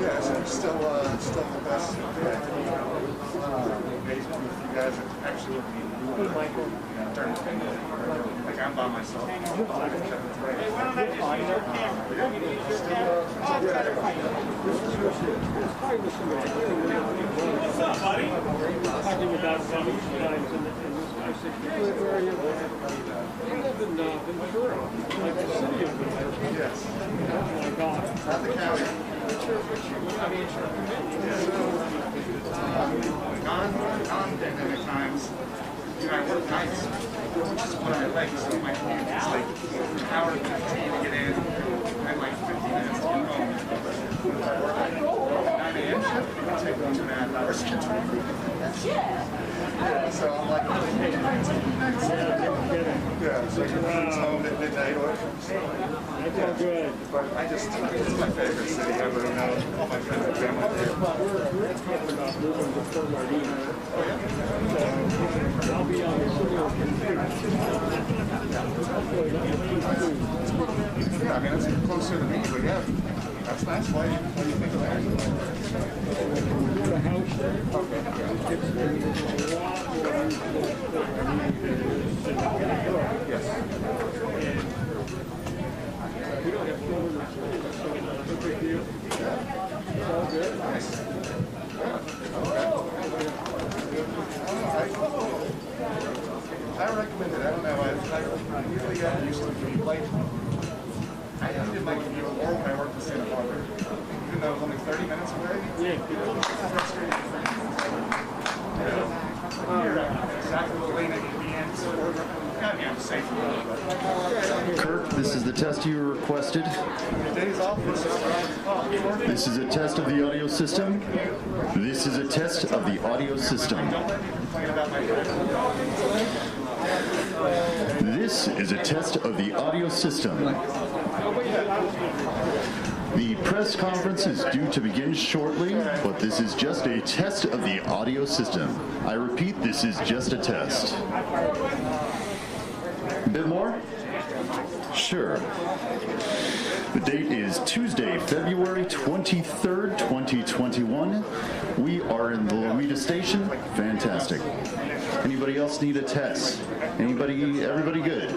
Yes, I'm still the best. You guys are actually during the pandemic. Like I'm by myself. Hey, why don't I just use your camera? What's up, buddy? Talking about some of these guys and I said, where are you? I live in Ventura, like the city of Ventura. Yes. Oh my God. Not the county. On pandemic times, I work nights, which is what I like. So my commute is like an hour and 15 to get in, and like 15 minutes to get home. If I work at 9 a.m. shift, it would take me 2.5 hours to get to work. Yeah, so I'm like, yeah, so you're home at midnight or That's all good. But this is my favorite city ever, and all my friends and family here. We're talking about moving to Fort Lauderdale. So I'll be on the Yeah, I mean, it's closer to me, but yeah, that's nice. Why do you think of that? The house there. Okay. It's a lot more Yes. we don't have children or schools, so it's a big deal. It's all good. Nice. I recommend it. I don't know. I really got used to it. Like, I did my commute more when I worked in Santa Barbara. Even though it was only 30 minutes away. Yeah. Exactly what lane I can be in. So, I mean, I'm safe. Kirk, this is the test you requested. Days off. This is a test of the audio system. This is a test of the audio system. This is a test of the audio system. The press conference is due to begin shortly, but this is just a test of the audio system. I repeat, this is just a test. A bit more? Sure. The date is Tuesday, February 23rd, 2021. We are in the Lomita station. Fantastic. Anybody else need a test? Everybody good?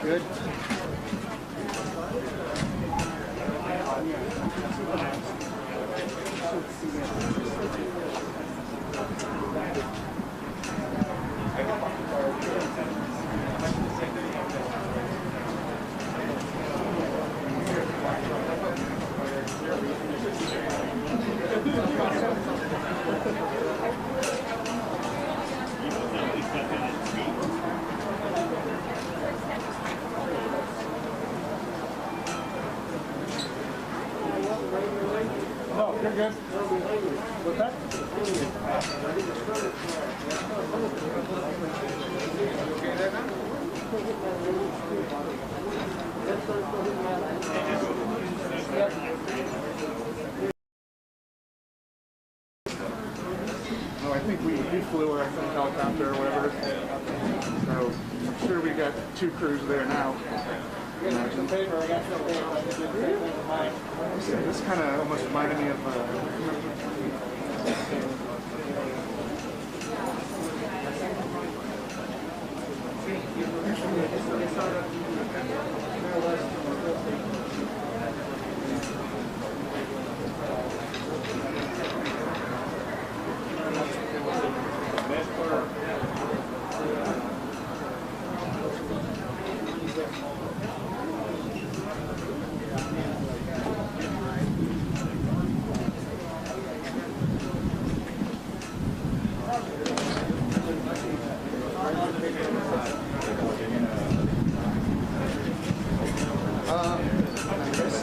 Good. You're good. What's that? Okay there now? No, I think we flew a helicopter or whatever. So I'm sure we got 2 crews there now. This kind of almost reminded me of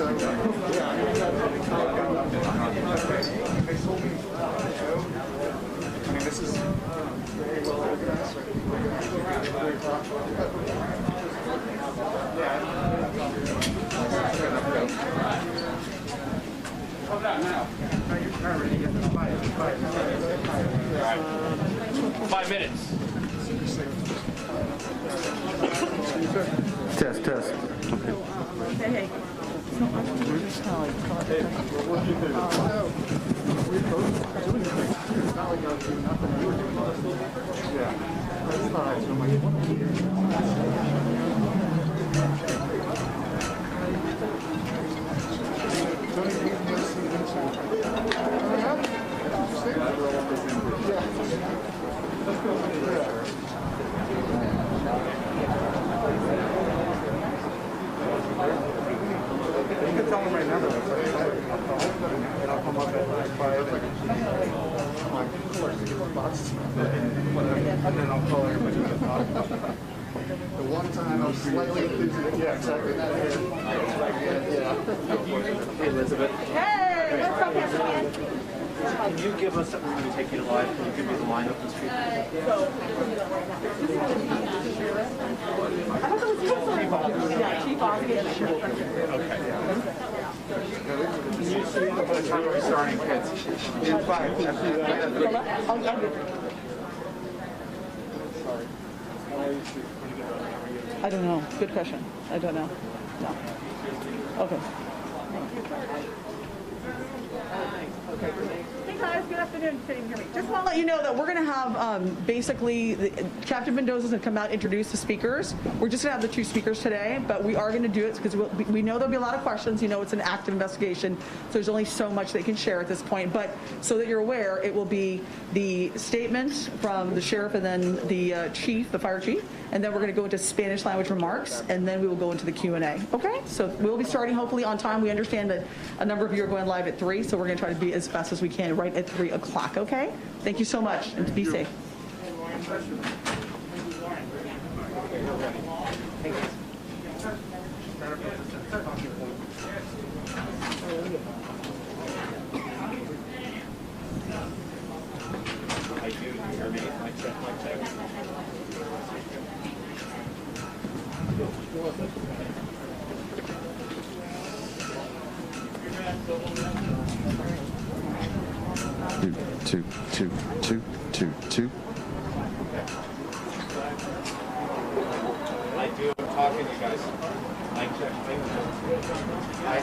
I mean, this is very well organized. How about now? 5 minutes. Test, test. Hey. So I'm going to just tell you. You can tell them right now that I'll come up at like 5 and then I'll call everybody to talk. The one time I was slightly enthusiastic. Yeah, exactly. Yeah. Hey, Elizabeth. Hey, what's up, everyone? Can you give us, we're going to take you to live, can you give me the lineup and street? I thought it was Chief. Yeah, Chief Osgood. Can you see by the time we're starting, kids? In 5. I don't know. Good question. I don't know. No. Okay. Hey guys, good afternoon. Can you hear me? Just want to let you know that we're going to have basically Captain Mendoza's going to come out and introduce the speakers. We're just going to have the 2 speakers today, but we are going to do it because we know there'll be a lot of questions. You know, it's an active investigation, so there's only so much they can share at this point. But so that you're aware, it will be the statement from the sheriff and then the chief, the fire chief, and then we're going to go into Spanish language remarks, and then we will go into the Q&A. Okay? So we'll be starting hopefully on time. We understand that a number of you are going live at 3, so we're going to try to be as fast as we can right at 3 o'clock. Okay? Thank you so much, and be safe. Two. I do, I'm talking to you guys. Mic check. Hi.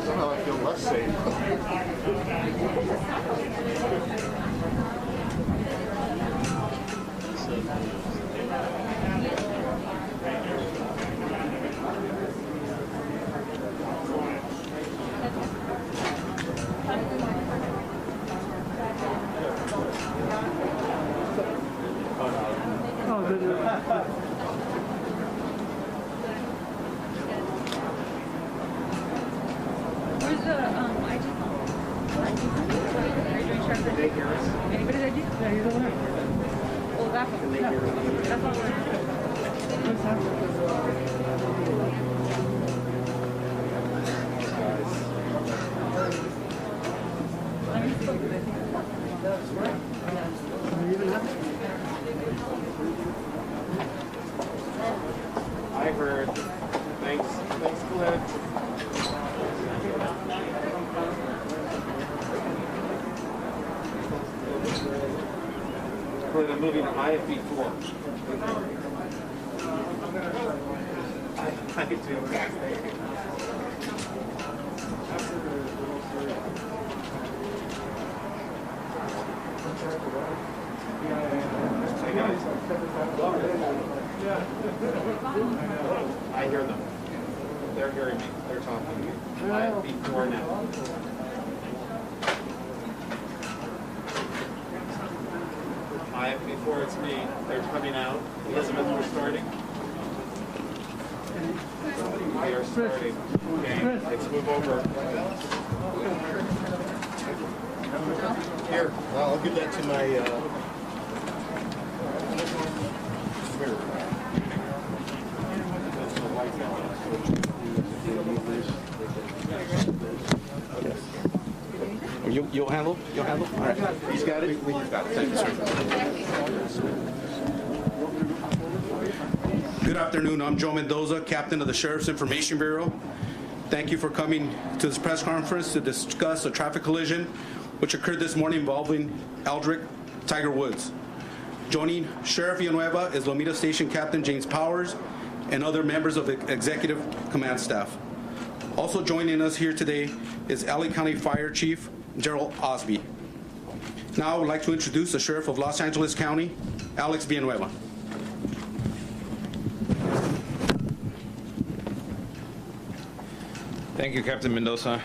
Somehow I feel less safe. Oh, good. Where's the ID? Are you doing check for anybody's ID? Yeah, he's over there. Oh, that one. Yeah. That's all I heard. Thanks, Clint. For the movie IFB 4. I do. Hey guys. I hear them. They're hearing me. They're talking to me. IFB 4 now. before it's me. They're coming out. Elizabeth, we're starting. We are starting. Okay, let's move over. Here, I'll give that to my. You'll handle? You'll handle? All right. He's got it? We got it. Thank you, sir. Good afternoon. I'm Joe Mendoza, Captain of the Sheriff's Information Bureau. Thank you for coming to this press conference to discuss a traffic collision which occurred this morning involving Aldrich Tiger Woods. Joining Sheriff Villanueva is Lomita Station Captain James Powers and other members of the Executive Command staff. Also joining us here today is LA County Fire Chief Gerald Osby. Now I would like to introduce the Sheriff of Los Angeles County, Alex Villanueva. Thank you, Captain Mendoza.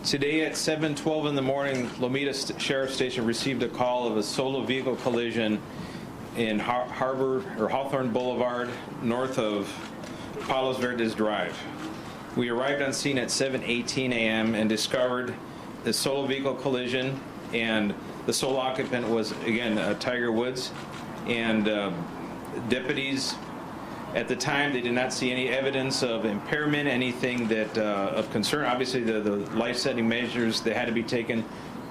Today at 7:12 in the morning, Lomita Sheriff Station received a call of a solo vehicle collision in Hawthorne Boulevard, north of Palos Verdes Drive. We arrived on scene at 7:18 a.m. and discovered the solo vehicle collision, and the sole occupant was, again, Tiger Woods. And deputies, at the time, they did not see any evidence of impairment, anything that of concern. Obviously, the life-saving measures that had to be taken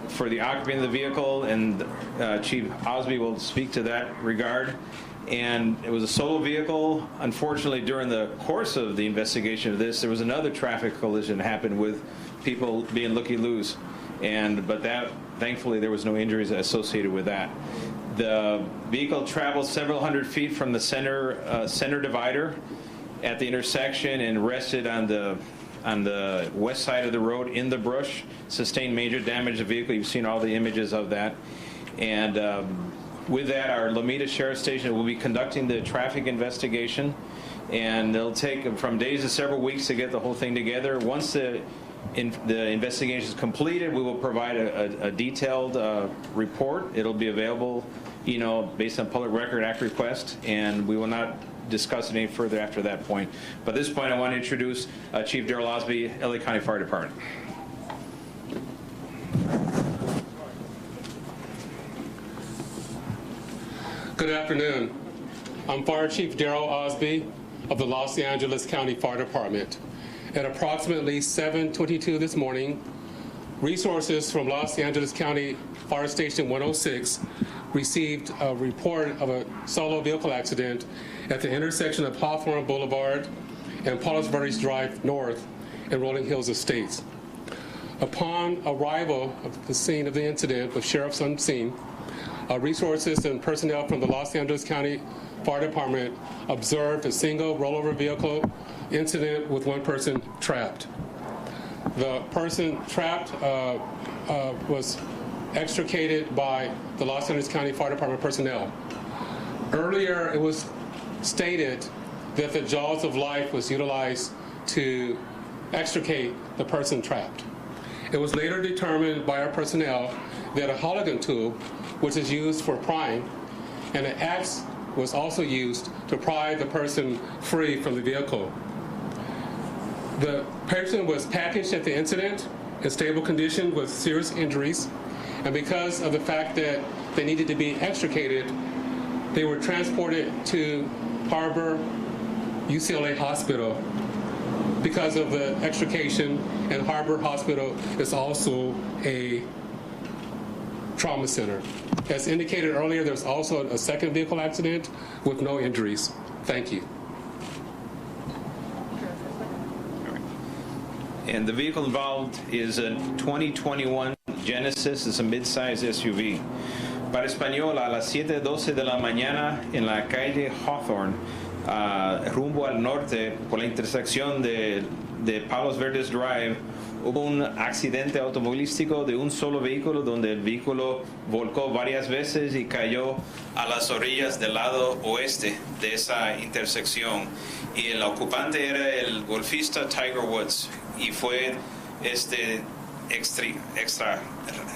for the occupant of the vehicle, and Chief Osby will speak to that regard. And it was a solo vehicle. Unfortunately, during the course of the investigation of this, there was another traffic collision that happened with people being looky-loos. But that, thankfully, there was no injuries associated with that. The vehicle traveled several hundred feet from the center divider at the intersection and rested on the west side of the road in the brush, sustained major damage to the vehicle. You've seen all the images of that. And with that, our Lomita Sheriff Station will be conducting the traffic investigation, and it'll take from days to several weeks to get the whole thing together. Once the investigation is completed, we will provide a detailed report. It'll be available, based on Public Record Act request, and we will not discuss it any further after that point. But at this point, I want to introduce Chief Darrell Osby, LA County Fire Department. Good afternoon. I'm Fire Chief Darrell Osby of the Los Angeles County Fire Department. At approximately 7:22 this morning, resources from Los Angeles County Fire Station 106 received a report of a solo vehicle accident at the intersection of Hawthorne Boulevard and Palos Verdes Drive North in Rolling Hills Estates. Upon arrival of the scene of the incident with sheriffs on scene, resources and personnel from the Los Angeles County Fire Department observed a single rollover vehicle incident with one person trapped. The person trapped was extricated by the Los Angeles County Fire Department personnel. Earlier, it was stated that the jaws of life was utilized to extricate the person trapped. It was later determined by our personnel that a Halligan tool, which is used for prying, and an axe was also used to pry the person free from the vehicle. The person was packaged at the incident in stable condition with serious injuries, and because of the fact that they needed to be extricated, they were transported to Harbor UCLA Hospital. Because of the extrication, and Harbor Hospital is also a trauma center. As indicated earlier, there's also a second vehicle accident with no injuries. Thank you. And the vehicle involved is a 2021 Genesis. It's a mid-size SUV. Para español, a las 7:12 de la mañana en la calle Hawthorne, rumbo al norte, por la intersección de Palos Verdes Drive, hubo un accidente automovilístico de un solo vehículo donde el vehículo volcó varias veces y cayó a las orillas del lado oeste de esa intersección. Y el ocupante era el golfista Tiger Woods y fue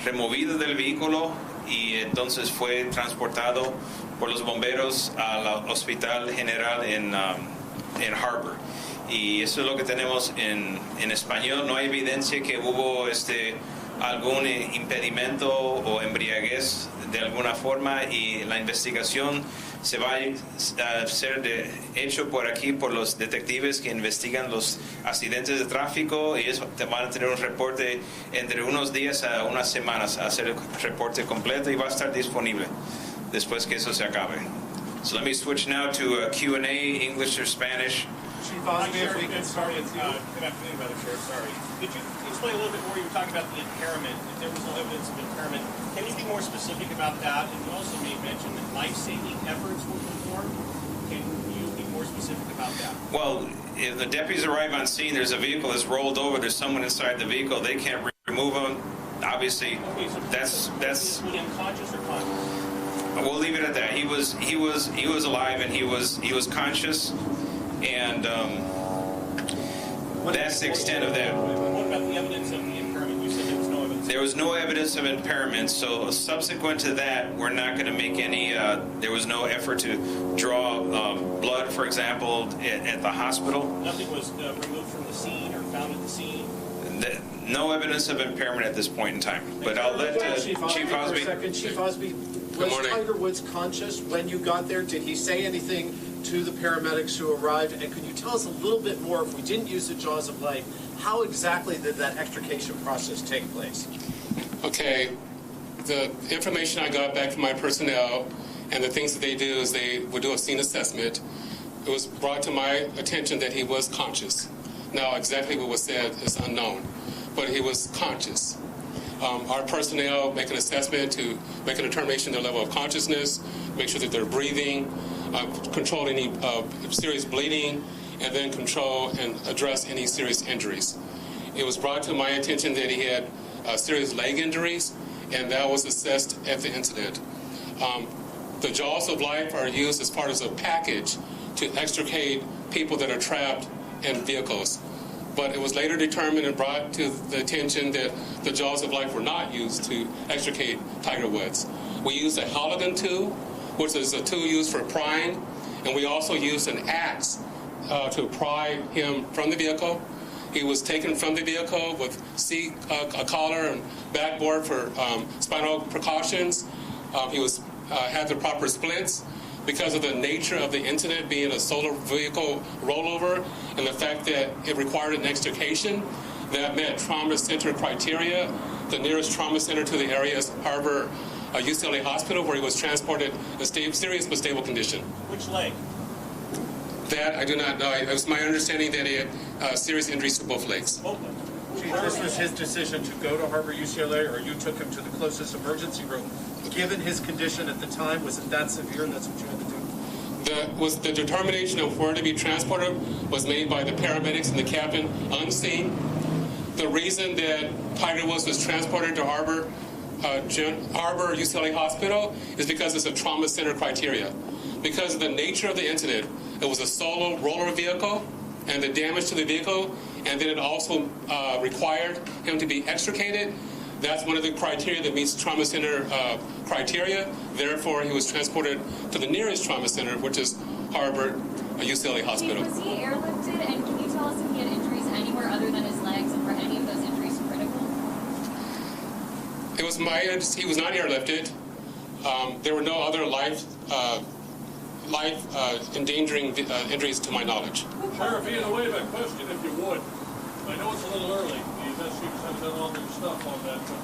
removido del vehículo y entonces fue transportado por los bomberos al Hospital General en Harbor. Y eso es lo que tenemos en español. No hay evidencia que hubo algún impedimento o embriaguez de alguna forma, y la investigación se va a ser hecho por aquí por los detectives que investigan los accidentes de tráfico, y ellos van a tener un reporte entre unos días a unas semanas, a hacer el reporte completo, y va a estar disponible después que eso se acabe. So let me switch now to Q&A, English or Spanish. Chief Osby, if we could start with you. Good afternoon, Madam Chair. Sorry. Could you explain a little bit more? You were talking about the impairment. If there was no evidence of impairment, can you be more specific about that? And you also made mention that life-saving efforts were performed. Can you be more specific about that? Well, if the deputies arrive on scene, there's a vehicle that's rolled over, there's someone inside the vehicle, they can't remove them. Obviously, Okay, so that's was he unconscious or conscious? we'll leave it at that. He was alive, and he was conscious, and that's the extent of that. What about the evidence of the impairment? You said there was no evidence. There was no evidence of impairment, so subsequent to that, we're not going to make any, there was no effort to draw blood, for example, at the hospital. Nothing was removed from the scene or found at the scene? No evidence of impairment at this point in time. But I'll let Chief Osby. Chief Osby, was morning. Tiger Woods conscious when you got there? Did he say anything to the paramedics who arrived? And could you tell us a little bit more, if we didn't use the jaws of life, how exactly did that extrication process take place? Okay, the information I got back from my personnel and the things that they do is they would do a scene assessment. It was brought to my attention that he was conscious. Now, exactly what was said is unknown, but he was conscious. Our personnel make an assessment to make a determination of their level of consciousness, make sure that they're breathing, control any serious bleeding, and then control and address any serious injuries. It was brought to my attention that he had serious leg injuries, and that was assessed at the incident. The jaws of life are used as part of a package to extricate people that are trapped in vehicles. But it was later determined and brought to the attention that the jaws of life were not used to extricate Tiger Woods. We used a Halligan tool, which is a tool used for prying, and we also used an axe to pry him from the vehicle. He was taken from the vehicle with a collar and backboard for spinal precautions. He was had the proper splints. Because of the nature of the incident being a solo vehicle rollover and the fact that it required an extrication that met trauma center criteria, the nearest trauma center to the area is Harbor UCLA Hospital, where he was transported in serious but stable condition. Which leg? That I do not know. It was my understanding that he had serious injuries to both legs. Both legs. Chief, this was his decision to go to Harbor UCLA, or you took him to the closest emergency room. Given his condition at the time, was it that severe and that's what you had to do? The determination of where to be transported was made by the paramedics in the cabin unseen. The reason that Tiger Woods was transported to Harbor UCLA Hospital is because it's a trauma center criteria. Because of the nature of the incident, it was a solo roller vehicle and the damage to the vehicle, and then it also required him to be extricated. That's one of the criteria that meets trauma center criteria. Therefore, he was transported to the nearest trauma center, which is Harbor UCLA Hospital. Was he airlifted, and can you tell us if he had injuries anywhere other than his legs, and were any of those injuries critical? It was he was not airlifted. There were no other life-endangering injuries to my knowledge. Sheriff, Ian, wait a minute, question, if you would. I know it's a little early. The investigators haven't done all their stuff on that, but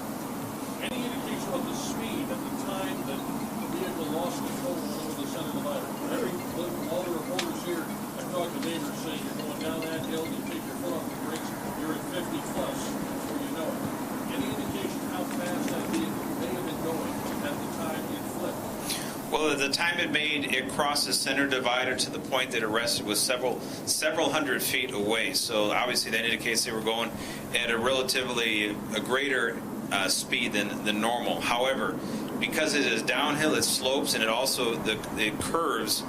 any indication of the speed at the time that the vehicle lost control over the center divider? All the reporters here, I've talked to neighbors saying you're going down that hill, you take your foot off the brakes, you're at 50 plus before you know it. Any indication how fast that vehicle may have been going at the time it flipped? Well, at the time it crossed the center divider to the point that it rested was several hundred feet away. So obviously that indicates they were going at a greater speed than normal. However, because it is downhill, it slopes, and it curves,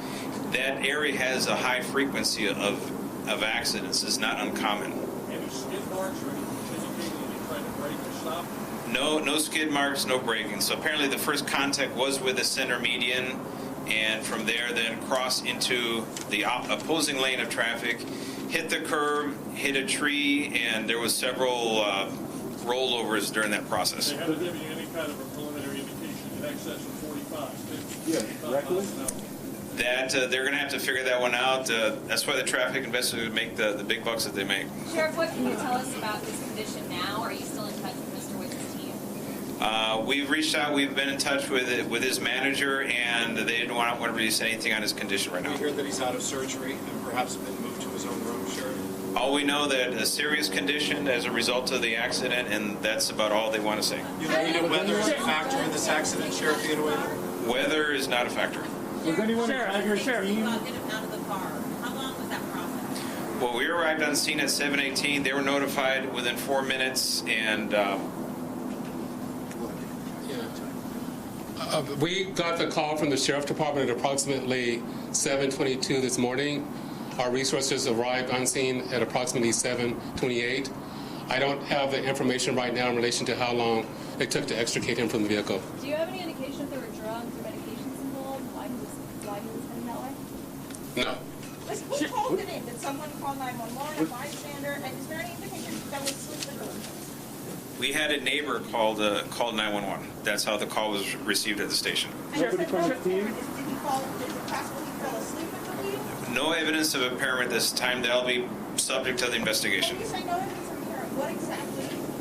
that area has a high frequency of accidents. It's not uncommon. Any skid marks or anything indicating that he tried to break the stop? No skid marks, no braking. So apparently the first contact was with the center median, and from there then crossed into the opposing lane of traffic, hit the curb, hit a tree, and there was several rollovers during that process. They haven't given you any kind of a preliminary indication in excess of 45, 50, Yeah, 55 reckless? miles an hour. That they're going to have to figure that one out. That's why the traffic investigators make the big bucks that they make. Sheriff, what can you tell us about his condition now? Are you still in touch with Mr. Witt's team? We've reached out. We've been in touch with his manager, and they didn't want to release anything on his condition right now. We hear that he's out of surgery and perhaps been moved to his own room, Sheriff. All we know that a serious condition as a result of the accident, and that's about all they want to say. You know weather is a factor in this accident, Sheriff Villanueva? Weather is not a factor. Was anyone in Tiger's team? Get him out of the car. How long was that process? Well, we arrived on scene at 7:18. They were notified within 4 minutes, and We got the call from the Sheriff Department at approximately 7:22 this morning. Our resources arrived on scene at approximately 7:28. I don't have the information right now in relation to how long it took to extricate him from the vehicle. Do you have any indication if there were drugs or medications involved? Why he was heading that way? No. Who called it in? Did someone call 911, a bystander? And is there any indication that was sleep liquor? we had a neighbor called 911. That's how the call was received at the station. Nobody from the team? Did he fall? Is it possible he fell asleep at the wheel? No evidence of impairment this time. That'll be subject to the investigation. When you say no evidence of impairment,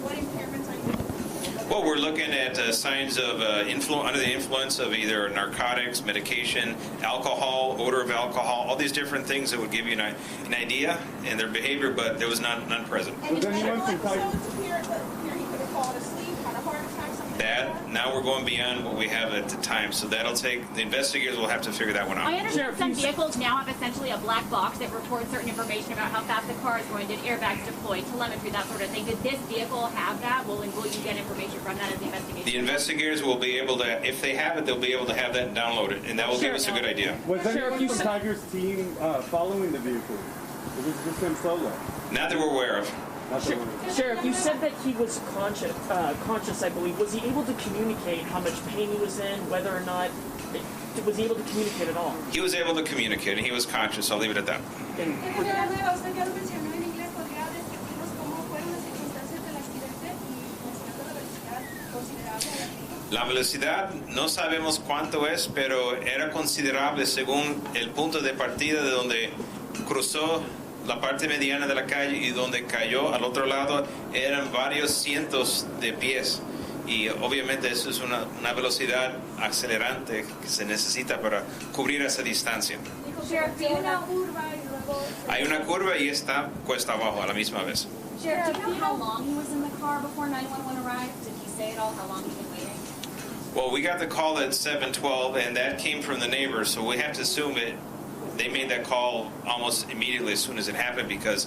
what impairments are you looking for? Well, we're looking at signs of under the influence of either narcotics, medication, alcohol, odor of alcohol, all these different things that would give you an idea in their behavior, but there was none present. And was anyone from episodes here he could have fallen asleep, had a heart attack, something That, now we're going beyond what we have at the time, so that'll take, the investigators will have to figure that one out. I understand some vehicles now have essentially a black box that records certain information about how fast the car is going, did airbags deploy, telemetry, that sort of thing. Did this vehicle have that? Will you get information from that as the investigation? The investigators will be able to, if they have it, they'll be able to have that and download it, and that will give us a good idea. Was anyone from Tiger's team following the vehicle? Or was it just him solo? Not that we're aware of. Sheriff, you said that he was conscious, I believe. Was he able to communicate how much pain he was in, whether or not, was he able to communicate at all? He was able to communicate, and he was conscious. I'll leave it at that. La velocidad no sabemos cuánto es, pero era considerable según el punto de partida de donde cruzó la parte mediana de la calle y donde cayó al otro lado eran varios cientos de pies. Y obviamente eso es una velocidad acelerante que se necesita para cubrir esa distancia. Sheriff, do you know? Hay una curva y está cuesta abajo a la misma vez. Sheriff, do you know how long he was in the car before 911 arrived? Did he say at all how long he was waiting? Well, we got the call at 7:12, and that came from the neighbors, so we have to assume they made that call almost immediately as soon as it happened, because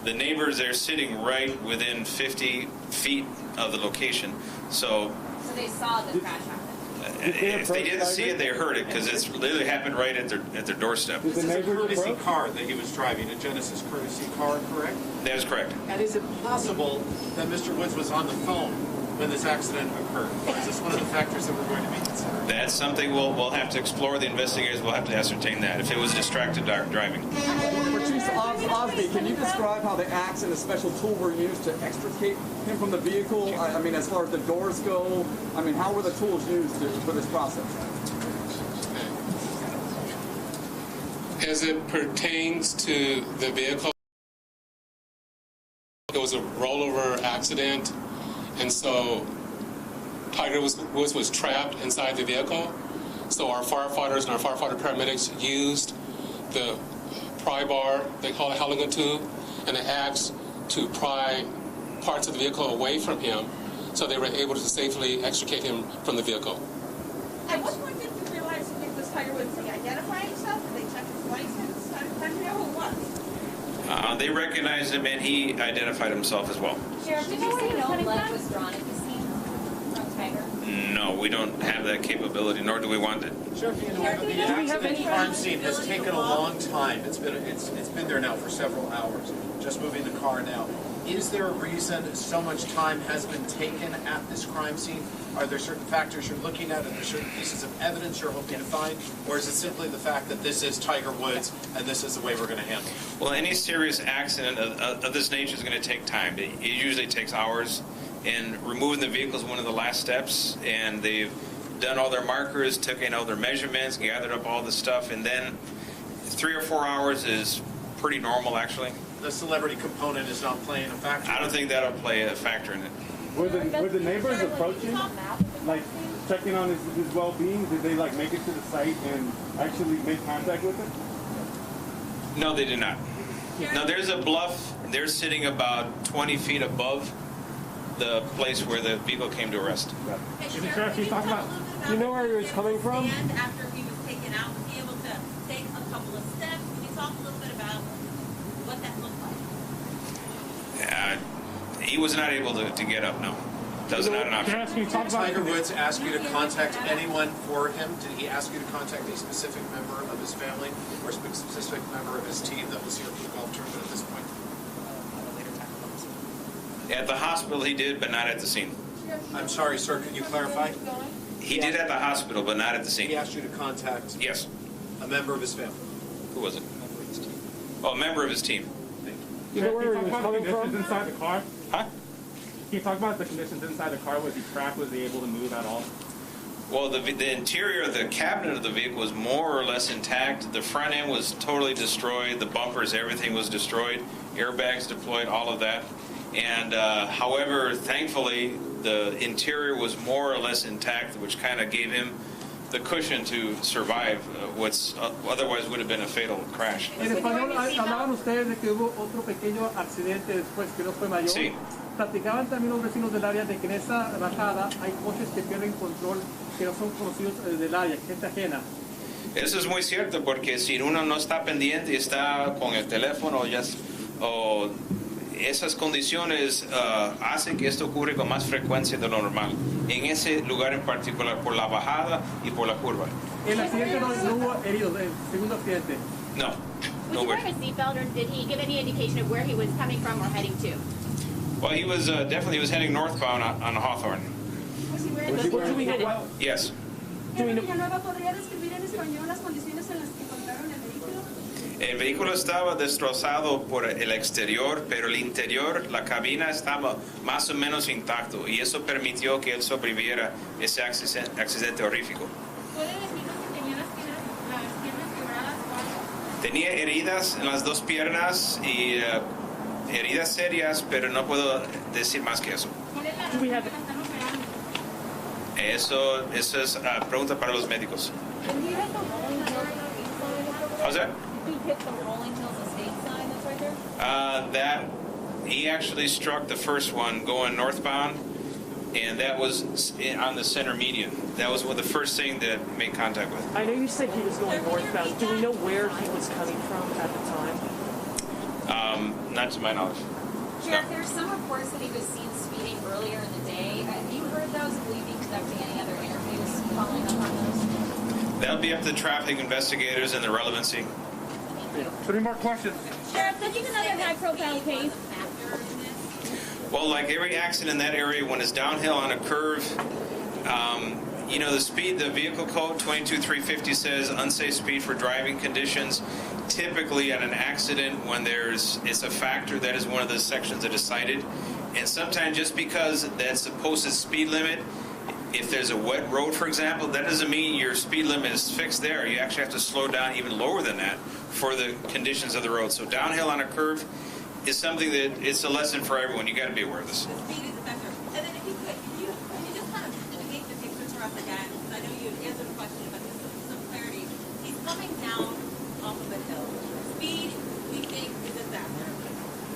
the neighbors, they're sitting right within 50 feet of the location. So they saw the crash happen. If they didn't see it, they heard it, because it's literally happened right at their doorstep. This is a courtesy car that he was driving, a Genesis courtesy car, correct? That is correct. And is it possible that Mr. Woods was on the phone when this accident occurred? Is this one of the factors that we're going to be considering? That's something we'll have to explore. The investigators will have to ascertain that, if it was distracted driving. Patrice Osby, can you describe how the axe and the special tool were used to extricate him from the vehicle? I mean, as far as the doors go, I mean, how were the tools used for this process? As it pertains to the vehicle, it was a rollover accident, and so Tiger Woods was trapped inside the vehicle. So our firefighters and our firefighter paramedics used the pry bar, they call it Halligan tube, and the axe to pry parts of the vehicle away from him, so they were able to safely extricate him from the vehicle. At what point did you realize it was Tiger Woods? Did he identify himself? Did they check his license? How do you know who it was? They recognized him, and he identified himself as well. Sheriff, did you say no blood was drawn at the scene from Tiger? No, we don't have that capability, nor do we want it. Sheriff, the accident crime scene has taken a long time. It's been there now for several hours. Just moving the car now. Is there a reason so much time has been taken at this crime scene? Are there certain factors you're looking at? Are there certain pieces of evidence you're hoping to find? Or is it simply the fact that this is Tiger Woods and this is the way we're going to handle it? Well, any serious accident of this nature is going to take time. It usually takes hours, and removing the vehicle is one of the last steps, and they've done all their markers, taken all their measurements, gathered up all the stuff, and then 3 or 4 hours is pretty normal, actually. The celebrity component is not playing a factor? I don't think that'll play a factor in it. Were the neighbors approaching, like checking on his well-being? Did they like make it to the site and actually make contact with him? No, they did not. No, there's a bluff. They're sitting about 20 feet above the place where the vehicle came to arrest. Sheriff, can you talk about? Do you know where he was coming from? And after he was taken out, was he able to take a couple of steps? Can you talk a little bit about what that looked like? He was not able to get up, no. That was not an option. Did Tiger Woods ask you to contact anyone for him? Did he ask you to contact a specific member of his family or a specific member of his team that was here for the golf tournament at this point? At the hospital he did, but not at the scene. I'm sorry, sir, could you clarify? He did at the hospital, but not at the scene. He asked you to contact Yes. a member of his family? Who was it? Oh, a member of his team. You know where he was coming from? Inside the car? Huh? Can you talk about the conditions inside the car? Was he trapped? Was he able to move at all? Well, the interior of the cabinet of the vehicle was more or less intact. The front end was totally destroyed. The bumpers, everything was destroyed. Airbags deployed, all of that. And however, thankfully, the interior was more or less intact, which kind of gave him the cushion to survive what's otherwise would have been a fatal crash. En español hablaban ustedes de que hubo otro pequeño accidente después que no fue mayor. Sí. Platicaban también los vecinos del área de que en esa bajada hay coches que pierden control, que no son conocidos del área, gente ajena. Eso es muy cierto, porque si uno no está pendiente y está con el teléfono o esas condiciones hacen que esto ocurre con más frecuencia de lo normal, en ese lugar en particular, por la bajada y por la curva. El accidente no hubo heridos, el segundo accidente. No. Was he wearing a seatbelt, or did he give any indication of where he was coming from or heading to? Well, he was definitely heading northbound on Hawthorne. Was he wearing a Yes. Villanueva, ¿podría describir en español las condiciones en las que encontraron el vehículo? El vehículo estaba destrozado por el exterior, pero el interior, la cabina estaba más o menos intacto y eso permitió que él sobreviviera ese accidente horrífico. ¿Puede decirnos si tenía las piernas quebradas o algo? Tenía heridas en las dos piernas y heridas serias, pero no puedo decir más que eso. ¿Cuál es la razón que están operando? Eso es pregunta para los médicos. Did he hit the rolling hills estate sign? How's that? Did he hit the rolling hills estate sign that's right there? He actually struck the first one going northbound, and that was on the center median. That was the first thing that made contact with. I know you said he was going northbound. Do we know where he was coming from at the time? Not to my knowledge. Sheriff, there's some reports that he was seen speeding earlier in the day. Have you heard those? Will you be conducting any other interviews following up on those? That'll be up to traffic investigators and the relevancy. 3 more questions. Sheriff, such is another high-profile case. Well, like every accident in that area, when it's downhill on a curve, the speed, the vehicle code 22350 says unsafe speed for driving conditions. Typically, at an accident, when it's a factor, that is one of the sections that is cited. And sometimes, just because that's the posted speed limit, if there's a wet road, for example, that doesn't mean your speed limit is fixed there. You actually have to slow down even lower than that for the conditions of the road. So downhill on a curve is something that it's a lesson for everyone. You got to be aware of this. The speed is a factor. And then if you could, can you just kind of paint the picture for us again? Because I know you answered a question, but just some clarity. He's coming down off of a hill. Speed, we think, is a factor.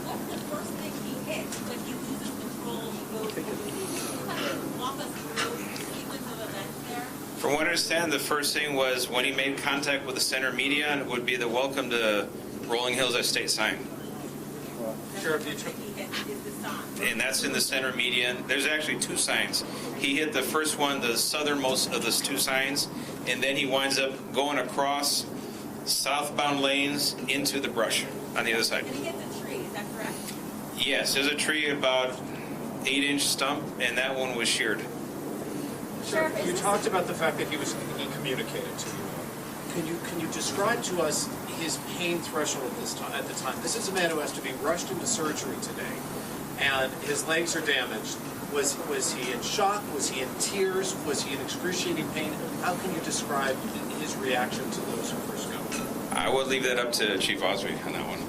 What's the first thing he hits when he loses control? He goes. Can you kind of walk us through the sequence of events there? From what I understand, the first thing was when he made contact with the center median would be the welcome to Rolling Hills Estate sign. Sheriff, you took... And that's in the center median. There's actually 2 signs. He hit the first one, the southernmost of those 2 signs, and then he winds up going across southbound lanes into the brush on the other side. And he hits a tree, is that correct? Yes, there's a tree about 8-inch stump, and that one was sheared. Sir, you talked about the fact that he communicated to you. Can you describe to us his pain threshold at the time? This is a man who has to be rushed into surgery today, and his legs are damaged. Was he in shock? Was he in tears? Was he in excruciating pain? How can you describe his reaction to those who first go? I would leave that up to Chief Osby on that one.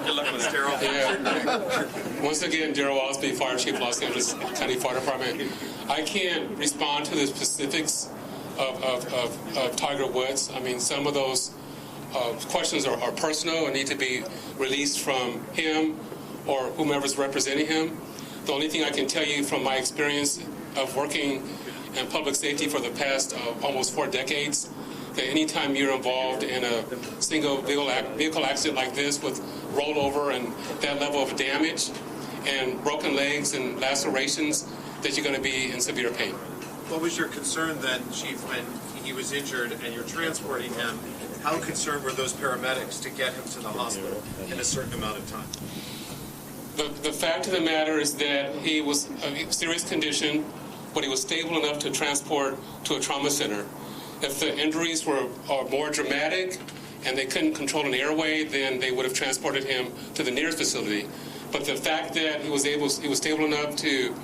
Good luck with that. Yeah. Once again, Daryl Osby, Fire Chief, Los Angeles County Fire Department. I can't respond to the specifics of Tiger Woods. I mean, some of those questions are personal and need to be released from him or whomever's representing him. The only thing I can tell you from my experience of working in public safety for the past almost 4 decades, that anytime you're involved in a single vehicle accident like this with rollover and that level of damage and broken legs and lacerations, that you're going to be in severe pain. What was your concern then, Chief, when he was injured and you're transporting him? How concerned were those paramedics to get him to the hospital in a certain amount of time? The fact of the matter is that he was a serious condition, but he was stable enough to transport to a trauma center. If the injuries were more dramatic and they couldn't control an airway, then they would have transported him to the nearest facility. But the fact that he was stable enough to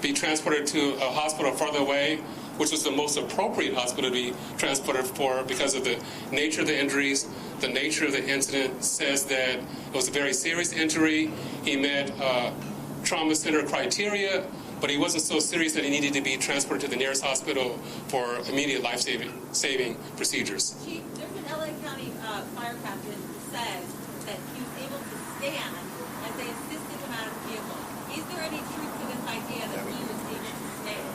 be transported to a hospital farther away, which was the most appropriate hospital to be transported for because of the nature of the injuries, the nature of the incident, says that it was a very serious injury. He met trauma center criteria, but he wasn't so serious that he needed to be transported to the nearest hospital for immediate life-saving procedures. Chief, there's an LA County fire captain who says that he was able to stand as they assisted him out of the vehicle. Is there any truth to this idea that he was able to stand?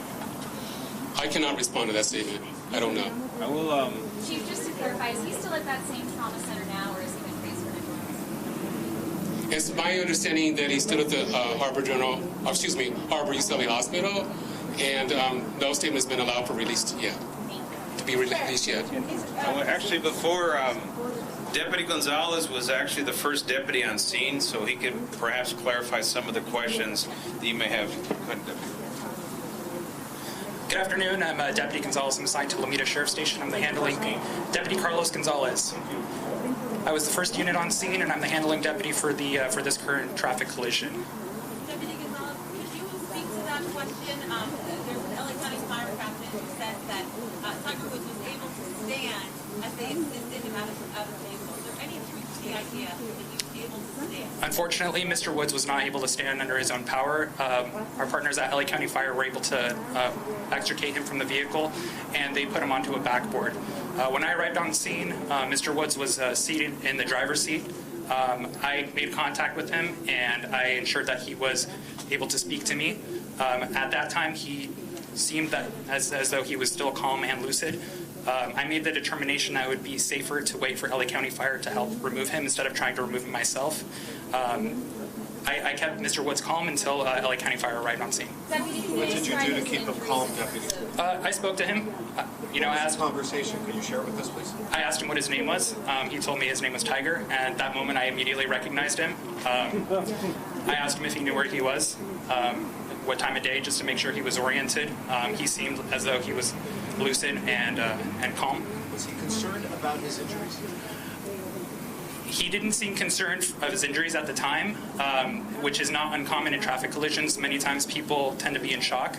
I cannot respond to that statement. I don't know. I will. Chief, just to clarify, is he still at that same trauma center now, or is he been transferred anywhere else? It's my understanding that he's still at the Harbor UCLA Hospital, and no statement has been allowed for release yet. To be released yet. Actually, before Deputy Gonzalez was actually the first deputy on scene, so he could perhaps clarify some of the questions that you may have. Good afternoon. I'm Deputy Gonzalez. I'm assigned to Lomita Sheriff Station. I'm the handling Deputy Carlos Gonzalez. I was the first unit on scene, and I'm the handling deputy for this current traffic collision. Deputy Gonzalez, could you speak to that question? There's an LA County fire captain who says that Tiger Woods was able to stand as they assisted him out of the vehicle. Is there any truth to the idea that he was able to stand? Unfortunately, Mr. Woods was not able to stand under his own power. Our partners at LA County Fire were able to extricate him from the vehicle, and they put him onto a backboard. When I arrived on scene, Mr. Woods was seated in the driver's seat. I made contact with him, and I ensured that he was able to speak to me. At that time, he seemed that as though he was still calm and lucid. I made the determination that it would be safer to wait for LA County Fire to help remove him instead of trying to remove him myself. I kept Mr. Woods calm until LA County Fire arrived on scene. What did you do to keep him calm, Deputy? I spoke to him. I asked conversation. Can you share it with us, please? I asked him what his name was. He told me his name was Tiger, and at that moment I immediately recognized him. I asked him if he knew where he was, what time of day, just to make sure he was oriented. He seemed as though he was lucid and calm. Was he concerned about his injuries? He didn't seem concerned of his injuries at the time, which is not uncommon in traffic collisions. Many times people tend to be in shock.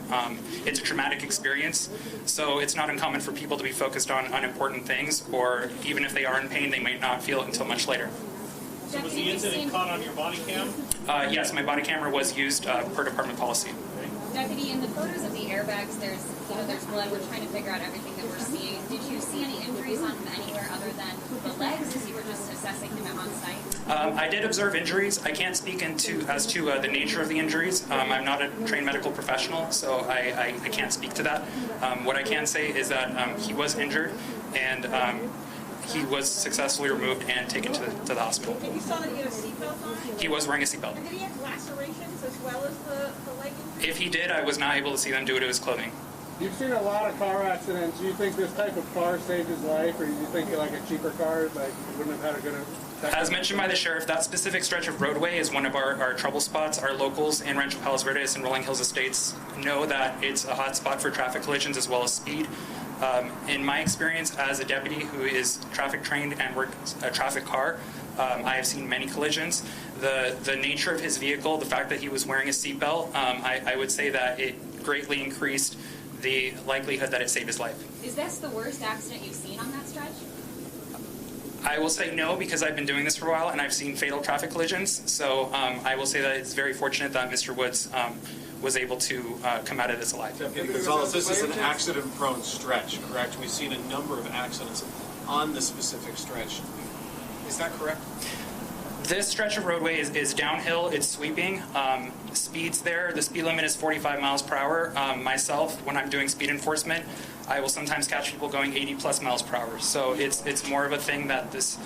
It's a traumatic experience, so it's not uncommon for people to be focused on unimportant things, or even if they are in pain, they might not feel it until much later. So was the incident caught on your body cam? Yes, my body camera was used per department policy. Deputy, in the photos of the airbags, there's blood. We're trying to figure out everything that we're seeing. Did you see any injuries on him anywhere other than the legs, as you were just assessing him on site? I did observe injuries. I can't speak as to the nature of the injuries. I'm not a trained medical professional, so I can't speak to that. What I can say is that he was injured, and he was successfully removed and taken to the hospital. And you saw that he had a seatbelt on? He was wearing a seatbelt. And did he have lacerations as well as the leg injury? If he did, I was not able to see them due to his clothing. You've seen a lot of car accidents. Do you think this type of car saved his life, or do you think like a cheaper car wouldn't have had a good effect? As mentioned by the sheriff, that specific stretch of roadway is one of our trouble spots. Our locals in Rancho Palos Verdes and Rolling Hills Estates know that it's a hot spot for traffic collisions as well as speed. In my experience as a deputy who is traffic trained and works a traffic car, I have seen many collisions. The nature of his vehicle, the fact that he was wearing a seatbelt, I would say that it greatly increased the likelihood that it saved his life. Is this the worst accident you've seen on that stretch? I will say no, because I've been doing this for a while and I've seen fatal traffic collisions. So I will say that it's very fortunate that Mr. Woods was able to come out of this alive. Deputy Gonzalez, this is an accident-prone stretch, correct? We've seen a number of accidents on this specific stretch. Is that correct? This stretch of roadway is downhill, it's sweeping, speeds there, the speed limit is 45 miles per hour. Myself, when I'm doing speed enforcement, I will sometimes catch people going 80 plus miles per hour. So it's more of a thing that this,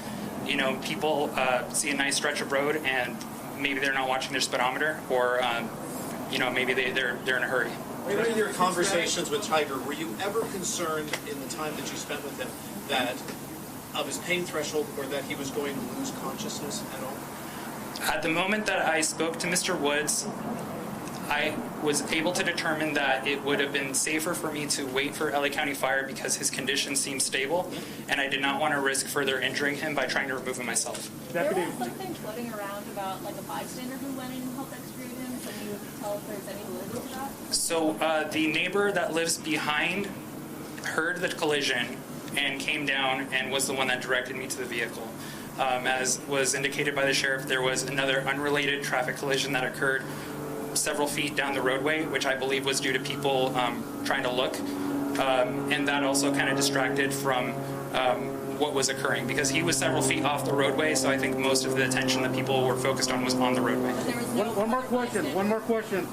people see a nice stretch of road and maybe they're not watching their speedometer, or maybe they're in a hurry. In your conversations with Tiger, were you ever concerned in the time that you spent with him that of his pain threshold, or that he was going to lose consciousness at all? At the moment that I spoke to Mr. Woods, I was able to determine that it would have been safer for me to wait for LA County Fire because his condition seemed stable, and I did not want to risk further injuring him by trying to remove him myself. There was something floating around about like a bystander who went in and helped extricate him. Can you tell if there's any validity to that? So the neighbor that lives behind heard the collision and came down and was the one that directed me to the vehicle. As was indicated by the sheriff, there was another unrelated traffic collision that occurred several feet down the roadway, which I believe was due to people trying to look. And that also kind of distracted from what was occurring, because he was several feet off the roadway, so I think most of the attention that people were focused on was on the roadway. One more question.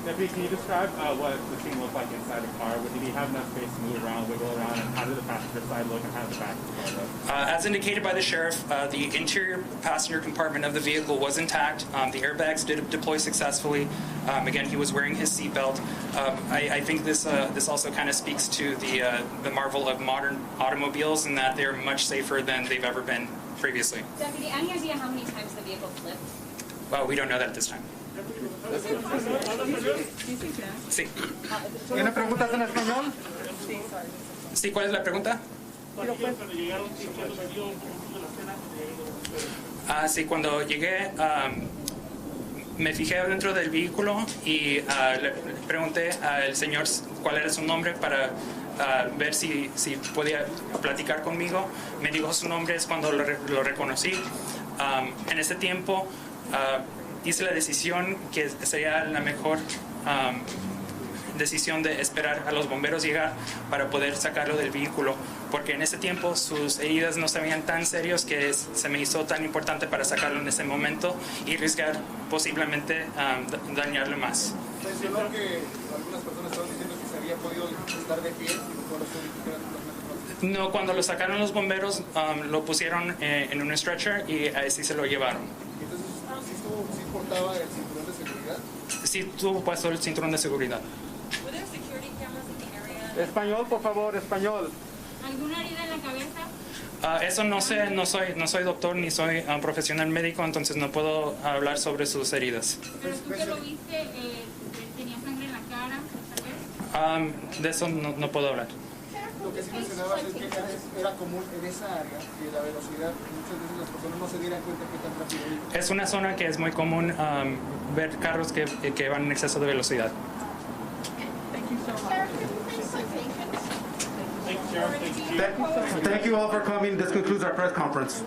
Deputy, can you describe what the scene looked like inside the car? Did he have enough space to move around, wiggle around, and how did the passenger side look, and how did the back of the car look? As indicated by the sheriff, the interior passenger compartment of the vehicle was intact. The airbags did deploy successfully. Again, he was wearing his seatbelt. I think this also kind of speaks to the marvel of modern automobiles, in that they're much safer than they've ever been previously. Deputy, any idea how many times the vehicle flipped? Well, we don't know that at this time. Sí. ¿Tiene preguntas en español? Sí, ¿cuál es la pregunta? Sí, cuando llegué, me fijé dentro del vehículo y le pregunté al señor cuál era su nombre para ver si podía platicar conmigo. Me dijo su nombre, es cuando lo reconocí. En ese tiempo hice la decisión que sería la mejor decisión de esperar a los bomberos llegar para poder sacarlo del vehículo, porque en ese tiempo sus heridas no se veían tan serios que se me hizo tan importante para sacarlo en ese momento y arriesgar posiblemente dañarle más. Mencionó que algunas personas estaban diciendo que se había podido estar de pie. No, cuando lo sacaron los bomberos, lo pusieron en un stretcher y así se lo llevaron. Entonces, ¿sí portaba el cinturón de seguridad? Sí, tuvo puesto el cinturón de seguridad. Español, por favor, español. ¿Alguna herida en la cabeza? Eso no sé, no soy doctor ni soy profesional médico, entonces no puedo hablar sobre sus heridas. Pero tú que lo viste, ¿tenía sangre en la cara, tal vez? De eso no puedo hablar. Lo que sí mencionabas es que era común en esa área que la velocidad, muchas veces las personas no se dieran cuenta que tan rápido iba. Es una zona que es muy común ver carros que van en exceso de velocidad. Thank you all for coming. This concludes our press conference.